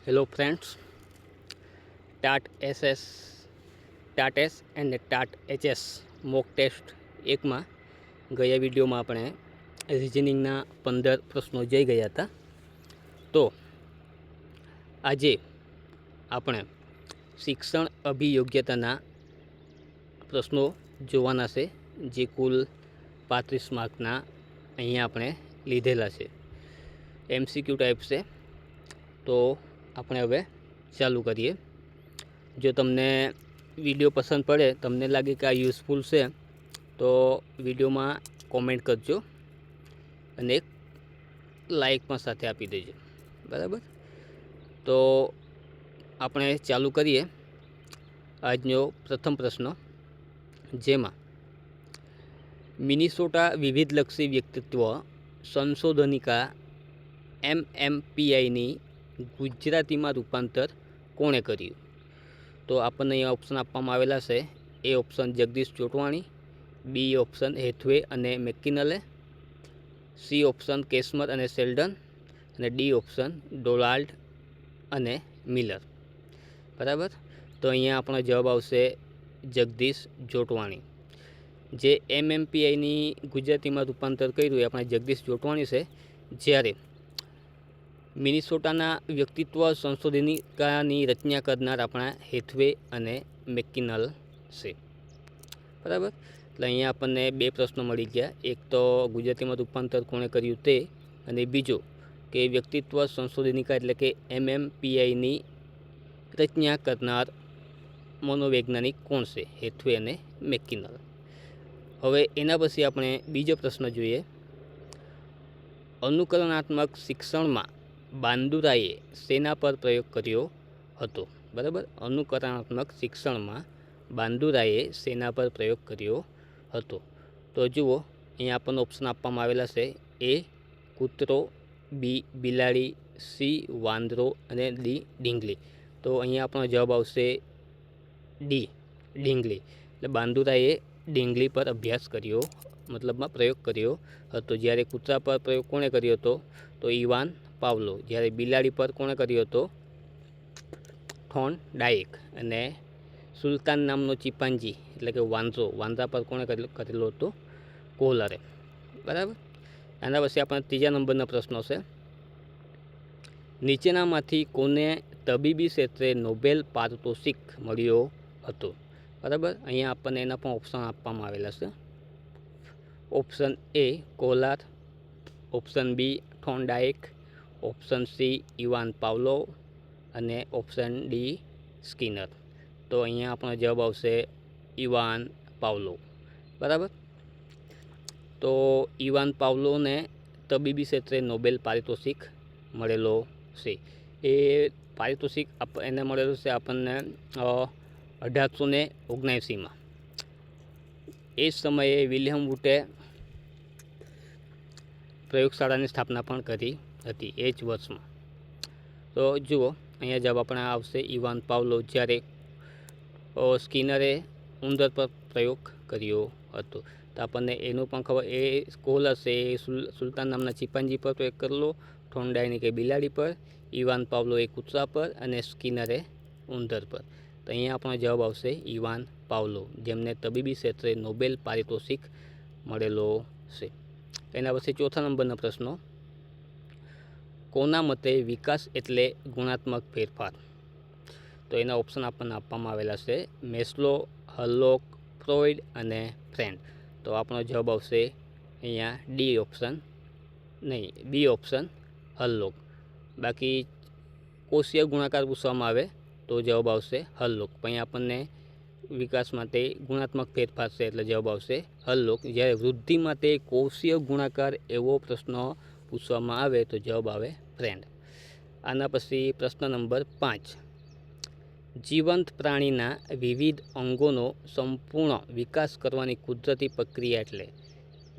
Hello friends, TAT SS TAT S and TAT HS mock test એકમાં ગયા વિડીયોમાં આપણે રિઝનિંગના 15 પ્રશ્નો જઈ ગયા હતા. તો આજે આપણે શિક્ષણ અભિયોગ્યતાના પ્રશ્નો જોવાના છે, જે કુલ 35 માર્કના અહીંયા આપણે લીધેલા છે. MCQ ટાઈપ છે. તો આપણે હવે ચાલુ કરીએ. જો તમને વિડીયો પસંદ પડે, તમને લાગે કે આ યુઝફુલ છે, તો વિડીયોમાં કોમેન્ટ કરજો અને એક લાઈક પણ સાથે આપી દેજો. બરાબર, તો આપણે ચાલુ કરીએ આજનો પ્રથમ પ્રશ્ન, જેમાં મિનેસોટા વિવિધલક્ષી વ્યક્તિત્વ સંશોધનિકા MMPIની ગુજરાતીમાં રૂપાંતર કોણે કર્યું? તો આપણને અહીંયા ઓપ્શન આપવામાં આવેલા છે. A option Jagdish Chotwani, B option Hathaway અને મેકિનલે, સી ઓપ્શન કેસમર અને શેલ્ડન, અને ડી ઓપ્શન ડોનાલ્ડ અને મિલર. બરાબર, તો અહીંયા આપણો જવાબ આવશે જગદીશ જોટવાણી. જે MMPIની ગુજરાતીમાં રૂપાંતર કર્યું એ આપણે જગદીશ જોટવાણી છે. જ્યારે મિનેસોટાના વ્યક્તિત્વ સંશોધનિકાની રચના કરનાર આપણા હેથવે અને મેકિનલ છે. બરાબર, એટલે અહીંયા આપણને 2 પ્રશ્નો મળી ગયા. એક તો ગુજરાતીમાં રૂપાંતર કોણે કર્યું તે, અને બીજો કે વ્યક્તિત્વ સંશોધનિકા એટલે કે MMPIની રચના કરનાર મનોવૈજ્ઞાનિક કોણ છે, હેથવે અને મેકિનલ. હવે એના પછી આપણે બીજો પ્રશ્ન જોઈએ. અનુકરણાત્મક શિક્ષણમાં બાંદુરાએ શેના પર પ્રયોગ કર્યો હતો? બરાબર, અનુકરણાત્મક શિક્ષણમાં બાંદુરાએ શેના પર પ્રયોગ કર્યો હતો? તો જુઓ, અહીંયા આપણને ઓપ્શન આપવામાં આવેલા છે. એ કૂતરો, બી બિલાડી, સી વાંદરો અને ડી ઢીંગલી. તો અહીંયા આપણો જવાબ આવશે ડી ઢીંગલી. એટલે બાંદુરાએ ઢીંગલી પર અભ્યાસ કર્યો, મતલબમાં પ્રયોગ કર્યો હતો. જ્યારે કૂતરા પર પ્રયોગ કોણે કર્યો હતો? તો ઇવાન પાવલો. જ્યારે બિલાડી પર કોણે કર્યો હતો? થોર્નડાઇક. અને સુલતાન નામનો ચિમ્પાન્જી એટલે કે વાંદરા પર કોણે કરેલો હતો? કોહલરે. બરાબર, આના પછી આપણે ત્રીજા નંબરના પ્રશ્નો છે. નીચેનામાંથી કોને તબીબી ક્ષેત્રે નોબેલ પારિતોષિક મળ્યો હતો? બરાબર, અહીંયા આપણને એના પણ ઓપ્શન આપવામાં આવેલા છે. Option A Kohler, option B Thorndike, option C Ivan Pavlov અને ઓપ્શન ડી સ્કિનર. તો અહીંયા આપણો જવાબ આવશે ઇવાન પાવલોવ. બરાબર, તો ઇવાન પાવલોવને તબીબી ક્ષેત્રે નોબેલ પારિતોષિક મળેલો છે. એ પારિતોષિક એને મળેલું છે આપણને 1879માં. એ જ સમયે વિલિયમ વુડે પ્રયોગશાળાની સ્થાપના પણ કરી હતી એ જ વર્ષમાં. તો જુઓ, અહીંયા જવાબ આપણે આવશે ઇવાન પાવલોવ. જ્યારે સ્કિનરે ઉંદર પર પ્રયોગ કર્યો હતો. તો આપણને એનું પણ ખબર, એ કોહલર છે એ સુલતાન નામના ચિમ્પાન્જી પર પ્રયોગ કરેલો, થોર્નડાઇકે બિલાડી પર, ઇવાન પાવલોવે કૂતરા પર અને સ્કિનરે ઉંદર પર. તો અહીંયા આપણો જવાબ આવશે ઇવાન પાવલોવ, જેમને તબીબી ક્ષેત્રે નોબેલ પારિતોષિક મળેલો છે. એના પછી ચોથા નંબરના પ્રશ્નો. કોના મતે વિકાસ એટલે ગુણાત્મક ફેરફાર? તો એના ઓપ્શન આપણને આપવામાં આવેલા છે. મેસ્લો, હર્લોક, ફ્રોઇડ અને ફ્રેન્ડ. તો આપણો જવાબ આવશે અહીંયા ડી ઓપ્શન, નહીં, બી ઓપ્શન હર્લોક. બાકી કોષીય ગુણાકાર પૂછવામાં આવે તો જવાબ આવશે હર્લોક. પણ અહીંયા આપણને વિકાસ માટે ગુણાત્મક ફેરફાર છે એટલે જવાબ આવશે હર્લોક. જ્યારે વૃદ્ધિ માટે કોષીય ગુણાકાર એવો પ્રશ્ન પૂછવામાં આવે તો જવાબ આવે ફ્રેન્ડ. આના પછી પ્રશ્ન નંબર 5. જીવંત પ્રાણીના વિવિધ અંગોનો સંપૂર્ણ વિકાસ કરવાની કુદરતી પ્રક્રિયા એટલે?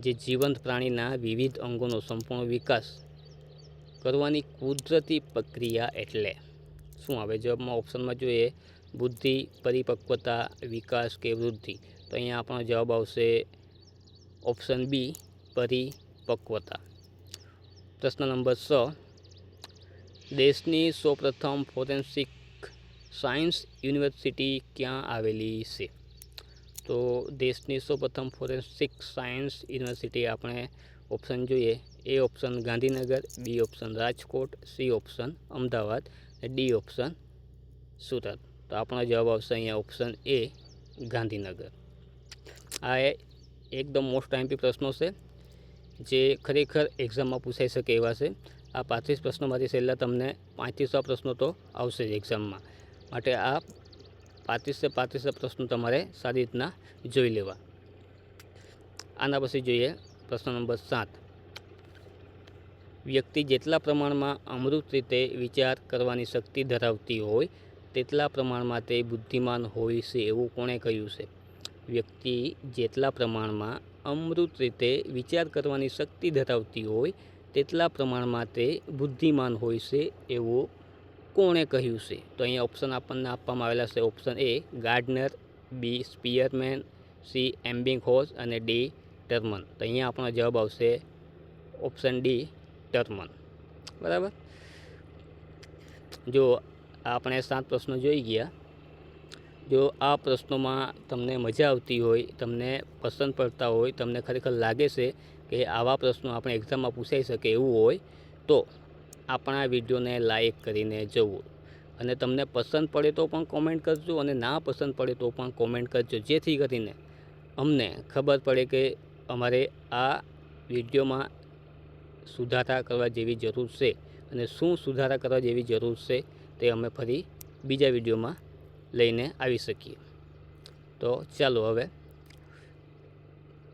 જે જીવંત પ્રાણીના વિવિધ અંગોનો સંપૂર્ણ વિકાસ કરવાની કુદરતી પ્રક્રિયા એટલે શું આવે? જવાબમાં ઓપ્શનમાં જોઈએ, બુદ્ધિ, પરિપક્વતા, વિકાસ કે વૃદ્ધિ. તો અહીંયા આપણો જવાબ આવશે ઓપ્શન બી, પરિપક્વતા. પ્રશ્ન નંબર 6. દેશની સૌપ્રથમ ફોરેન્સિક સાયન્સ યુનિવર્સિટી ક્યાં આવેલી છે? તો દેશની સૌપ્રથમ ફોરેન્સિક સાયન્સ યુનિવર્સિટી આપણે ઓપ્શન જોઈએ. A option Gandhinagar, B option Rajkot, C option Ahmedabad અને ડી ઓપ્શન સુરત. તો આપણો જવાબ આવશે અહીંયા ઓપ્શન એ ગાંધીનગર. આ એકદમ મોસ્ટ આઈએમપી પ્રશ્નો છે જે ખરેખર એક્ઝામમાં પૂછાઈ શકે એવા છે. આ 35 પ્રશ્નોમાંથી છેલ્લા તમને 5 થી 6 પ્રશ્નો તો આવશે જ એક્ઝામમાં. માટે આ 35 પ્રશ્નો તમારે સારી રીતના જોઈ લેવા. આના પછી જોઈએ પ્રશ્ન નંબર 7. વ્યક્તિ જેટલા પ્રમાણમાં અમૃત રીતે વિચાર કરવાની શક્તિ ધરાવતી હોય તેટલા પ્રમાણમાં તે બુદ્ધિમાન હોય છે એવું કોણે કહ્યું છે? વ્યક્તિ જેટલા પ્રમાણમાં અમૃત રીતે વિચાર કરવાની શક્તિ ધરાવતી હોય તેટલા પ્રમાણમાં તે બુદ્ધિમાન હોય છે એવું કોણે કહ્યું છે? તો અહીંયા ઓપ્શન આપણને આપવામાં આવેલા છે. Option A Gardner, B Spearman, C Ebbinghaus અને ડી ટર્મન. તો અહીંયા આપણો જવાબ આવશે ઓપ્શન ડી ટર્મન. બરાબર. જો આપણે 7 પ્રશ્નો જોઈ ગયા. જો આ પ્રશ્નોમાં તમને મજા આવતી હોય, તમને પસંદ પડતા હોય, તમને ખરેખર લાગે છે કે આવા પ્રશ્નો આપણે એક્ઝામમાં પૂછાઈ શકે એવું હોય તો આપણા વિડીયોને લાઈક કરીને જવું. અને તમને પસંદ પડે તો પણ કોમેન્ટ કરજો અને ના પસંદ પડે તો પણ કોમેન્ટ કરજો, જેથી કરીને અમને ખબર પડે કે અમારે આ વિડીયોમાં સુધારા કરવા જેવી જરૂર છે અને શું સુધારા કરવા જેવી જરૂર છે તે અમે ફરી બીજા વિડીયોમાં લઈને આવી શકીએ. તો ચાલો હવે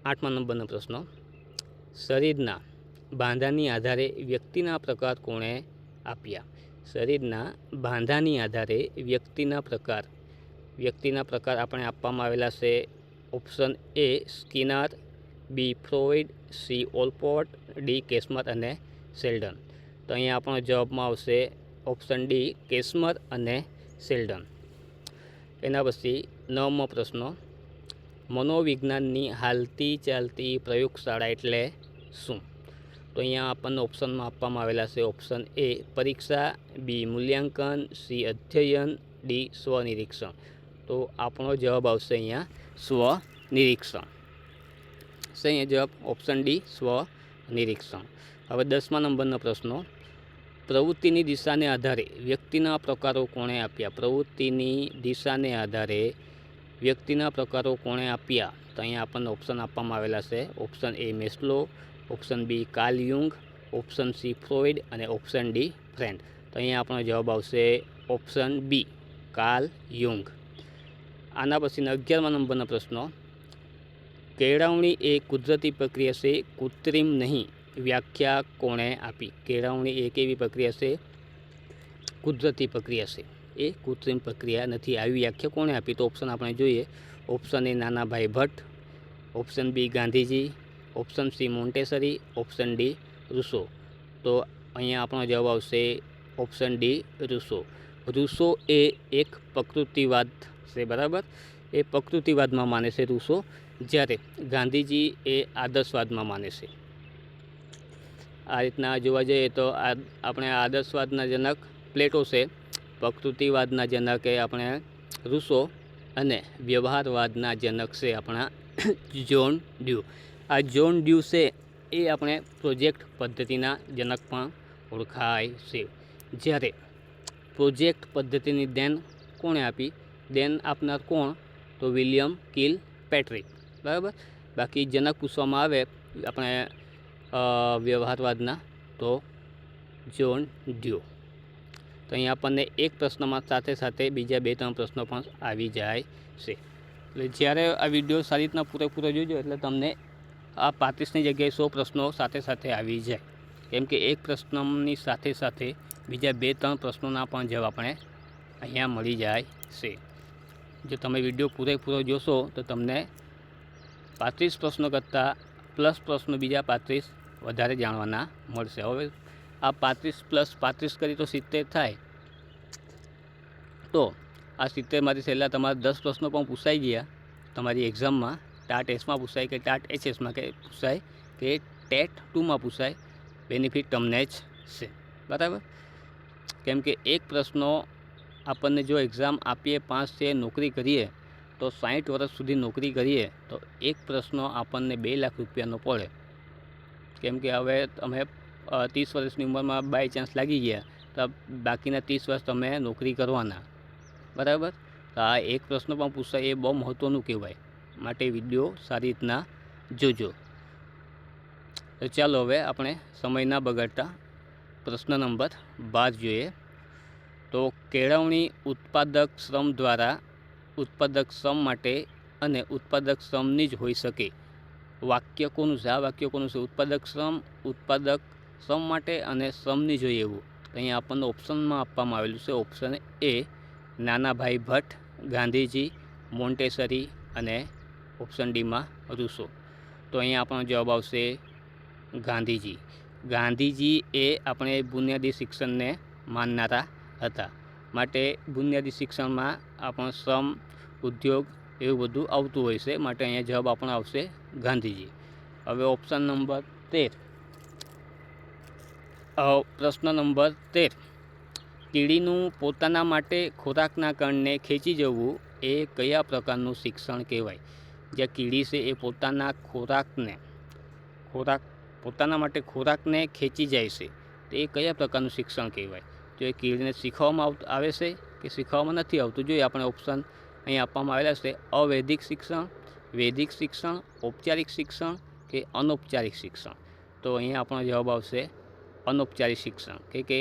8મા નંબરનો પ્રશ્ન. શરીરના બાંધાની આધારે વ્યક્તિના પ્રકાર કોણે આપ્યા? શરીરના બાંધાની આધારે વ્યક્તિના પ્રકાર આપણે આપવામાં આવેલા છે. Option A Skinner, B Freud, C Allport, D Kretschmer અને શેલ્ડન. તો અહીંયા આપણો જવાબમાં આવશે ઓપ્શન ડી કેસ્મર અને શેલ્ડન. એના પછી 9મો પ્રશ્ન. મનોવિજ્ઞાનની હાલતી ચાલતી પ્રયોગશાળા એટલે શું? તો અહીંયા આપણને ઓપ્શનમાં આપવામાં આવેલા છે. ઓપ્શન એ પરીક્ષા, બી મૂલ્યાંકન, સી અધ્યયન, ડી સ્વનિરીક્ષણ. તો આપણો જવાબ આવશે અહીંયા સ્વનિરીક્ષણ. અહીંયા જવાબ ઓપ્શન ડી સ્વનિરીક્ષણ. હવે 10મા નંબરનો પ્રશ્ન. પ્રવૃત્તિની દિશાને આધારે વ્યક્તિના પ્રકારો કોણે આપ્યા? પ્રવૃત્તિની દિશાને આધારે વ્યક્તિના પ્રકારો કોણે આપ્યા? તો અહીંયા આપણને ઓપ્શન આપવામાં આવેલા છે. Option A Maslow, option B Carl Jung, option C Freud અને ઓપ્શન ડી ફ્રેન્ડ. તો અહીંયા આપણો જવાબ આવશે ઓપ્શન બી કાર્લ યુંગ. આના પછીના 11મા નંબરનો પ્રશ્ન. કેળવણી એ કુદરતી પ્રક્રિયા છે, કૃત્રિમ નહીં. વ્યાખ્યા કોણે આપી? કેળવણી એક એવી પ્રક્રિયા છે, કુદરતી પ્રક્રિયા છે, એ કૃત્રિમ પ્રક્રિયા નથી. આવી વ્યાખ્યા કોણે આપી? તો ઓપ્શન આપણે જોઈએ. Option A Nanabhai Bhatt, option B Gandhiji, option C Montessori, option D Rousseau. તો અહીંયા આપણો જવાબ આવશે ઓપ્શન ડી રૂસો. રૂસો એ એક પ્રકૃતિવાદ છે. બરાબર. એ પ્રકૃતિવાદમાં માને છે રૂસો, જ્યારે ગાંધીજી એ આદર્શવાદમાં માને છે. આ રીતના જોવા જઈએ તો આપણે આદર્શવાદના જનક પ્લેટો છે, પ્રકૃતિવાદના જનક એ આપણે રૂસો અને વ્યવહારવાદના જનક છે આપણા જ્હોન ડ્યુ. આ જ્હોન ડ્યુ છે એ આપણે પ્રોજેક્ટ પદ્ધતિના જનક પણ ઓળખાય છે. જ્યારે પ્રોજેક્ટ પદ્ધતિની દેન કોણે આપી? દેન આપનાર કોણ? તો વિલિયમ કિલ પેટ્રિક. બરાબર. બાકી જનક પૂછવામાં આવે આપણે વ્યવહારવાદના તો જ્હોન ડ્યુ. તો અહીંયા આપણને એક પ્રશ્નમાં સાથે સાથે બીજા 2-3 પ્રશ્નો પણ આવી જાય છે. એટલે જ્યારે આ વિડીયો સારી રીતના પૂરેપૂરો જોજો એટલે તમને આ 35ની જગ્યાએ 100 પ્રશ્નો સાથે સાથે આવી જાય. કેમ કે એક પ્રશ્નની સાથે સાથે બીજા 2-3 પ્રશ્નોના પણ જવાબ આપણે અહીંયા મળી જાય છે. જો તમે વિડીયો પૂરેપૂરો જોશો તો તમને 35 પ્રશ્નો કરતાં પ્લસ પ્રશ્નો બીજા 35 વધારે જાણવાના મળશે. હવે આ 35 + 35 કરી તો 70 થાય. તો આ 70માંથી છેલ્લા તમારા 10 પ્રશ્નો પણ પૂછાઈ ગયા તમારી એક્ઝામમાં. ટાટ એસમાં પૂછાય કે ટાટ એચએસમાં કે પૂછાય કે ટેટ 2માં પૂછાય, બેનિફિટ તમને જ છે. બરાબર. કેમ કે એક પ્રશ્નો આપણને જો એક્ઝામ આપીએ, પાસ છે, નોકરી કરીએ તો 60 વર્ષ સુધી નોકરી કરીએ તો એક પ્રશ્નો આપણને 2 લાખ રૂપિયાનો પડે. કેમ કે હવે તમે 30 વર્ષની ઉંમરમાં બાય ચાન્સ લાગી ગયા તો બાકીના 30 વર્ષ તમે નોકરી કરવાના, બરાબર. તો આ એક પ્રશ્ન પણ પૂછાય એ બહુ મહત્ત્વનું કહેવાય, માટે વિડીયો સારી રીતના જોજો. તો ચાલો હવે આપણે સમય ના બગાડતા પ્રશ્ન નંબર 12 જોઈએ. તો કેળવણી ઉત્પાદક શ્રમ દ્વારા ઉત્પાદક શ્રમ માટે અને ઉત્પાદક શ્રમની જ હોઈ શકે. વાક્ય કોનું છે? આ વાક્ય કોનું છે? ઉત્પાદક શ્રમ માટે અને શ્રમની જોઈએ એવું. તો અહીંયા આપણને ઓપ્શનમાં આપવામાં આવેલું છે. Option A Nanabhai Bhatt, Gandhiji, Montessori અને ઓપ્શન ડીમાં રૂસો. તો અહીંયા આપણો જવાબ આવશે ગાંધીજી. ગાંધીજી એ આપણે બુનિયાદી શિક્ષણને માનનારા હતા, માટે બુનિયાદી શિક્ષણમાં આપણો શ્રમ, ઉદ્યોગ એવું બધું આવતું હોય છે, માટે અહીંયા જવાબ આપણો આવશે ગાંધીજી. હવે ઓપ્શન નંબર 13, પ્રશ્ન નંબર 13, કીડીનું પોતાના માટે ખોરાકના કણને ખેંચી જવું એ કયા પ્રકારનું શિક્ષણ કહેવાય? જે કીડી છે એ પોતાના માટે ખોરાકને ખેંચી જાય છે, તો એ કયા પ્રકારનું શિક્ષણ કહેવાય? જો એ કીડીને શીખવવામાં આવે છે કે શીખવવામાં નથી આવતું, જોઈએ આપણે ઓપ્શન અહીં આપવામાં આવેલા છે. અવૈદિક શિક્ષણ, વૈદિક શિક્ષણ, ઔપચારિક શિક્ષણ કે અનૌપચારિક શિક્ષણ. તો અહીંયા આપણો જવાબ આવશે અનૌપચારિક શિક્ષણ. કે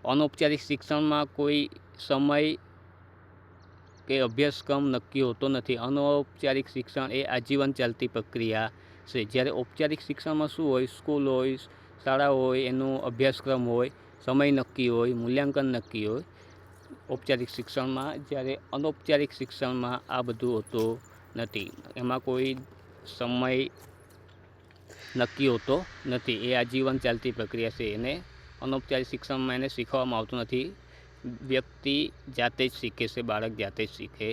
અનૌપચારિક શિક્ષણમાં કોઈ સમય કે અભ્યાસક્રમ નક્કી હોતો નથી. અનૌપચારિક શિક્ષણ એ આજીવન ચાલતી પ્રક્રિયા છે. જ્યારે ઔપચારિક શિક્ષણમાં શું હોય? સ્કૂલ હોય, શાળા હોય, એનો અભ્યાસક્રમ હોય, સમય નક્કી હોય, મૂલ્યાંકન નક્કી હોય ઔપચારિક શિક્ષણમાં. જ્યારે અનૌપચારિક શિક્ષણમાં આ બધું હોતું નથી, એમાં કોઈ સમય નક્કી હોતો નથી. એ આજીવન ચાલતી પ્રક્રિયા છે. એને અનૌપચારિક શિક્ષણમાં એને શીખવવામાં આવતું નથી. વ્યક્તિ જાતે જ શીખે છે, બાળક જાતે જ શીખે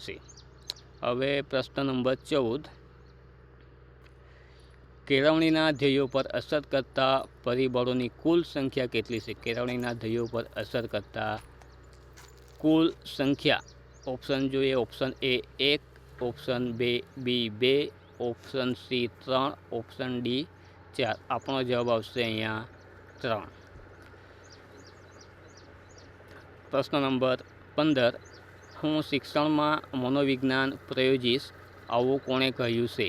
છે. હવે પ્રશ્ન નંબર 14, કેળવણીના ધ્યેયો પર અસર કરતા પરિબળોની કુલ સંખ્યા કેટલી છે? કેળવણીના ધ્યેયો પર અસર કરતા કુલ સંખ્યા. ઓપ્શન જોઈએ. Option A 1, option B 2, option C 3, option D 4. આપણો જવાબ આવશે અહીંયા 3. પ્રશ્ન નંબર 15, હું શિક્ષણમાં મનોવિજ્ઞાન પ્રયોજીશ આવું કોણે કહ્યું છે?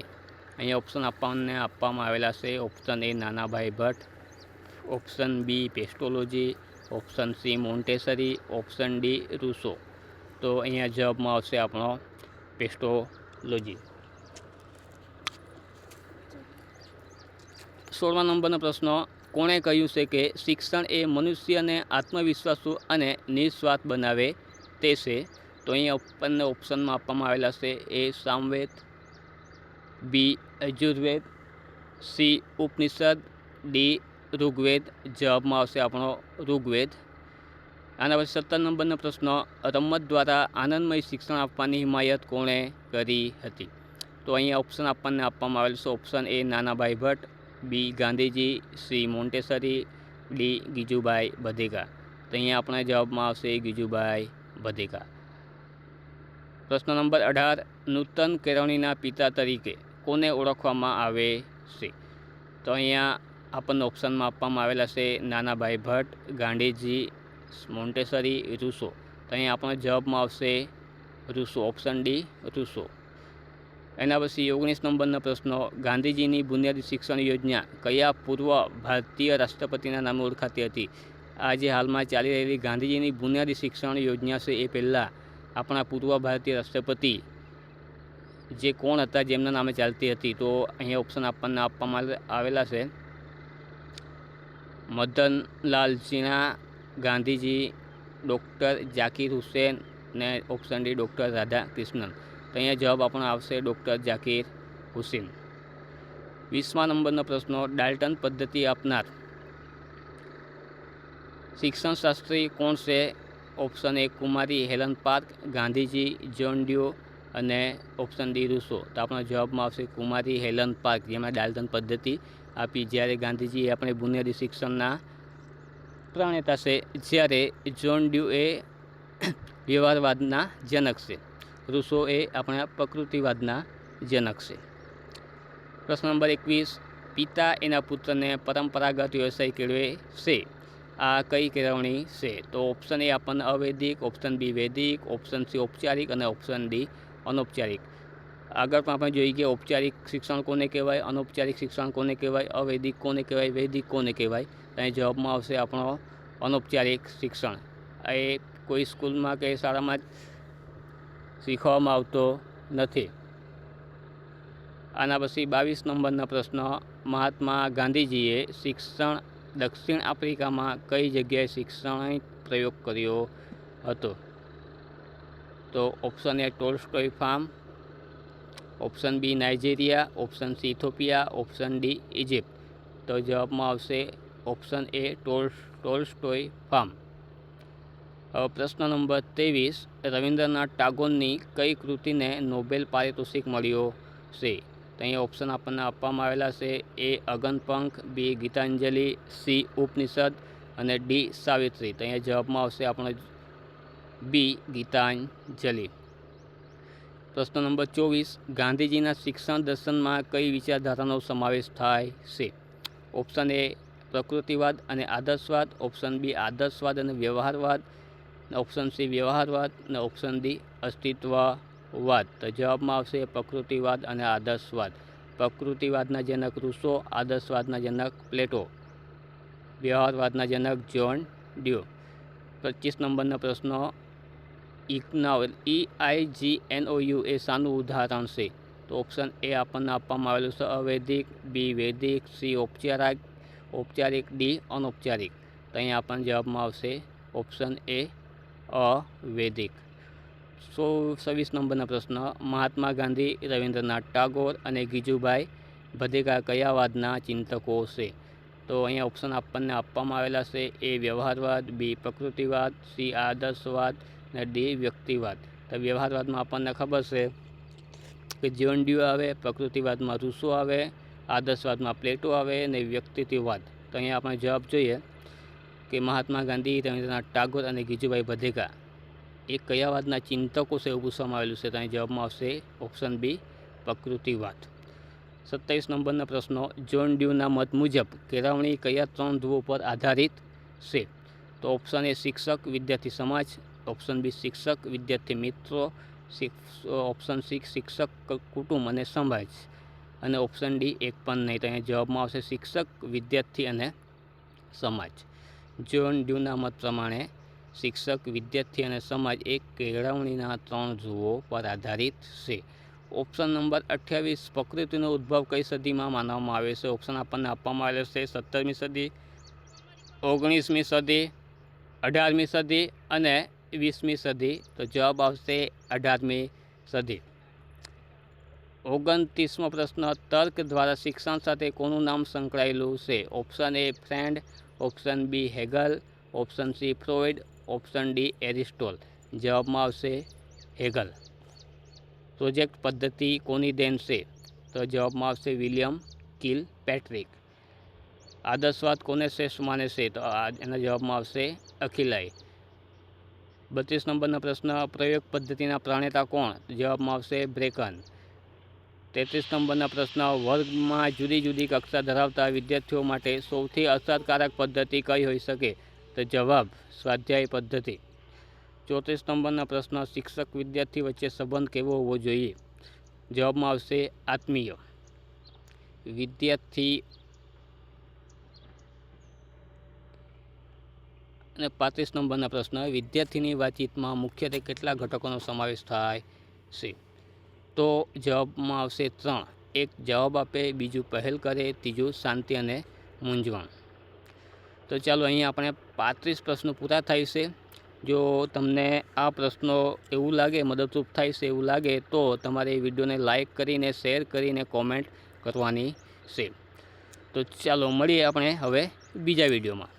અહીંયા ઓપ્શન આપવામાં આવેલા છે. Option A Nanabhai Bhatt, option B Pestalozzi, option C Montessori, option D Rousseau. તો અહીંયા જવાબમાં આવશે આપણો પેસ્ટોલોજી. 16મા નંબરનો પ્રશ્ન, કોણે કહ્યું છે કે શિક્ષણ એ મનુષ્યને આત્મવિશ્વાસુ અને નિસ્વાર્થ બનાવે તે છે? તો અહીંયા આપણને ઓપ્શનમાં આપવામાં આવેલા છે. એ સામવેદ, બી યજુર્વેદ, સી ઉપનિષદ, ડી ઋગ્વેદ. જવાબમાં આવશે આપણો ઋગ્વેદ. આના પછી 17 નંબરનો પ્રશ્ન, રમત દ્વારા આનંદમય શિક્ષણ આપવાની હિમાયત કોણે કરી હતી? તો અહીંયા ઓપ્શન આપણને આપવામાં આવેલ છે. Option A Nanabhai Bhatt, B Gandhiji, C Montessori, D Gijubhai Badheka. તો અહીંયા આપણા જવાબમાં આવશે ગિજુભાઈ બધેકા. પ્રશ્ન નંબર 18, નૂતન કેળવણીના પિતા તરીકે કોને ઓળખવામાં આવે છે? તો અહીંયા આપણને ઓપ્શનમાં આપવામાં આવેલા છે. નાનાભાઈ ભટ્ટ, ગાંધીજી, મોન્ટેસરી, રૂસો. તો અહીંયા આપણો જવાબમાં આવશે રૂસો. Option D રૂસો. એના પછી 19 નંબરનો પ્રશ્ન, ગાંધીજીની બુનિયાદી શિક્ષણ યોજના કયા પૂર્વ ભારતીય રાષ્ટ્રપતિના નામે ઓળખાતી હતી? આ જે હાલમાં ચાલી રહેલી ગાંધીજીની બુનિયાદી શિક્ષણ યોજના છે એ પહેલાં આપણા પૂર્વ ભારતીય રાષ્ટ્રપતિ જે કોણ હતા, જેમના નામે ચાલતી હતી? તો અહીંયા ઓપ્શન આપણને આપવામાં આવેલા છે. મદનલાલ ઝીણા, ગાંધીજી, ડૉક્ટર ઝાકિર હુસેન ને ઓપ્શન ડી ડૉક્ટર રાધાકૃષ્ણન. તો અહીંયા જવાબ આપણો આવશે ડૉક્ટર ઝાકિર હુસેન. 20મા નંબરનો પ્રશ્ન, ડાલ્ટન પદ્ધતિ આપનાર શિક્ષણશાસ્ત્રી કોણ છે? ઓપ્શન એ કુમારી Helen Park, Gandhiji, John Dewey અને ઓપ્શન ડી રૂસો. તો આપણો જવાબમાં આવશે કુમારી હેલન પાર્ક, જેમાં ડાલ્ટન પદ્ધતિ આપી. જ્યારે ગાંધીજીએ આપણે બુનિયાદી શિક્ષણના પ્રણેતા છે, જ્યારે જ્હોન ડ્યુ એ વ્યવહારવાદના જનક છે. રૂસો એ આપણા પ્રકૃતિવાદના જનક છે. પ્રશ્ન નંબર 21. પિતા એના પુત્રને પરંપરાગત વ્યવસાય કેળવે છે. આ કઈ કેળવણી છે? તો ઓપ્શન એ આપણને અવૈદિક, ઓપ્શન બી વૈદિક, ઓપ્શન સી ઔપચારિક અને ઓપ્શન ડી અનૌપચારિક. આગળ પણ આપણે જોઈએ કે ઔપચારિક શિક્ષણ કોને કહેવાય, અનૌપચારિક શિક્ષણ કોને કહેવાય, અવૈદિક કોને કહેવાય, વૈદિક કોને કહેવાય. અહીં જવાબમાં આવશે આપણો અનૌપચારિક શિક્ષણ. એ કોઈ સ્કૂલમાં કે શાળામાં શીખવવામાં આવતો નથી. આના પછી 22 નંબરનો પ્રશ્ન. મહાત્મા ગાંધીજીએ શિક્ષણ દક્ષિણ આફ્રિકામાં કઈ જગ્યાએ શૈક્ષણિક પ્રયોગ કર્યો હતો? તો option A Tolstoy farm, option B Nigeria, option C Ethiopia, option D Egypt. તો જવાબમાં આવશે ઓપ્શન એ ટોલ્સ્ટોય ફાર્મ. હવે પ્રશ્ન નંબર 23. રવિન્દ્રનાથ ટાગોરની કઈ કૃતિને નોબેલ પારિતોષિક મળ્યો છે? તો અહીંયા ઓપ્શન આપણને આપવામાં આવેલા છે. એ અગનપંખ, બી ગીતાંજલિ, સી ઉપનિષદ અને ડી સાવિત્રી. તો અહીંયા જવાબમાં આવશે આપણો બી ગીતાંજલિ. પ્રશ્ન નંબર 24. ગાંધીજીના શિક્ષણ દર્શનમાં કઈ વિચારધારાનો સમાવેશ થાય છે? ઓપ્શન એ પ્રકૃતિવાદ અને આદર્શવાદ, ઓપ્શન બી આદર્શવાદ અને વ્યવહારવાદ, ઓપ્શન સી વ્યવહારવાદ અને ઓપ્શન ડી અસ્તિત્વવાદ. તો જવાબમાં આવશે પ્રકૃતિવાદ અને આદર્શવાદ. પ્રકૃતિવાદના જનક રૂસો, આદર્શવાદના જનક પ્લેટો, વ્યવહારવાદના જનક જ્હોન ડ્યુ. 25 નંબરનો પ્રશ્ન. EIGNOU એ શાનું ઉદાહરણ છે? તો ઓપ્શન એ આપણને આપવામાં આવેલું છે અવૈદિક, બી વૈદિક, સી ઔપચારિક, ડી અનૌપચારિક. તો અહીંયા આપણને જવાબમાં આવશે ઓપ્શન એ અવૈદિક. 26 નંબરનો પ્રશ્ન. મહાત્મા ગાંધી, રવિન્દ્રનાથ ટાગોર અને ગીજુભાઈ બધેકા કયા વાદના ચિંતકો છે? તો અહીંયા ઓપ્શન આપણને આપવામાં આવેલા છે. એ વ્યવહારવાદ, બી પ્રકૃતિવાદ, સી આદર્શવાદ અને ડી વ્યક્તિવાદ. તો વ્યવહારવાદમાં આપણને ખબર છે કે જ્હોન ડ્યુ આવે, પ્રકૃતિવાદમાં રૂસો આવે, આદર્શવાદમાં પ્લેટો આવે અને વ્યક્તિત્વવાદ. તો અહીંયા આપણે જવાબ જોઈએ કે મહાત્મા ગાંધી, રવિન્દ્રનાથ ટાગોર અને ગીજુભાઈ બધેકા એ કયા વાદના ચિંતકો છે એવું પૂછવામાં આવેલું છે. તો અહીં જવાબમાં આવશે ઓપ્શન બી પ્રકૃતિવાદ. 27 નંબરનો પ્રશ્ન. જ્હોન ડ્યુના મત મુજબ કેળવણી કયા 3 ધ્રુવો પર આધારિત છે? તો ઓપ્શન એ શિક્ષક વિદ્યાર્થી સમાજ, ઓપ્શન બી શિક્ષક વિદ્યાર્થી મિત્રો, ઓપ્શન સી શિક્ષક કુટુંબ અને સમાજ અને ઓપ્શન ડી એક પણ નહીં. તો અહીંયા જવાબમાં આવશે શિક્ષક વિદ્યાર્થી અને સમાજ. જ્હોન ડ્યુના મત પ્રમાણે શિક્ષક વિદ્યાર્થી અને સમાજ એક કેળવણીના 3 ધ્રુવો પર આધારિત છે. Option number 28. પ્રકૃતિનો ઉદ્ભવ કઈ સદીમાં માનવામાં આવે છે? ઓપ્શન આપણને આપવામાં આવેલો છે 17મી સદી, 19મી સદી, 18મી સદી અને 20મી સદી. તો જવાબ આવશે 18મી સદી. 29મો પ્રશ્ન. તર્ક દ્વારા શિક્ષણ સાથે કોનું નામ સંકળાયેલું છે? Option A friend, option B Hegel, option C Freud, option D Aristotle. જવાબમાં આવશે હેગલ. પ્રોજેક્ટ પદ્ધતિ કોની દેન છે? તો જવાબમાં આવશે વિલિયમ કિલપેટ્રિક. આદર્શવાદ કોને શ્રેષ્ઠ માને છે? તો એના જવાબમાં આવશે અખિલાઈ. 32 નંબરનો પ્રશ્ન. પ્રયોગ પદ્ધતિના પ્રણેતા કોણ? જવાબમાં આવશે બ્રેકન. 33 નંબરનો પ્રશ્ન. વર્ગમાં જુદી જુદી કક્ષા ધરાવતા વિદ્યાર્થીઓ માટે સૌથી અસરકારક પદ્ધતિ કઈ હોઈ શકે? તો જવાબ સ્વાધ્યાય પદ્ધતિ. 34 નંબરનો પ્રશ્ન. શિક્ષક વિદ્યાર્થી વચ્ચે સંબંધ કેવો હોવો જોઈએ? જવાબમાં આવશે આત્મીય. વિદ્યાર્થી અને 35 નંબરનો પ્રશ્ન. વિદ્યાર્થીની વાતચીતમાં મુખ્યત્વે કેટલા ઘટકોનો સમાવેશ થાય છે? તો જવાબમાં આવશે 3. એક જવાબ આપે, બીજું પહેલ કરે, ત્રીજું શાંતિ અને મૂંઝવણ. તો ચાલો અહીં આપણે 35 પ્રશ્નો પૂરા થાય છે. જો તમને આ પ્રશ્નો એવું લાગે મદદરૂપ થાય છે એવું લાગે તો તમારે વિડીયોને લાઇક કરીને શેર કરીને કોમેન્ટ કરવાની છે. તો ચાલો મળીએ આપણે હવે બીજા વિડીયોમાં.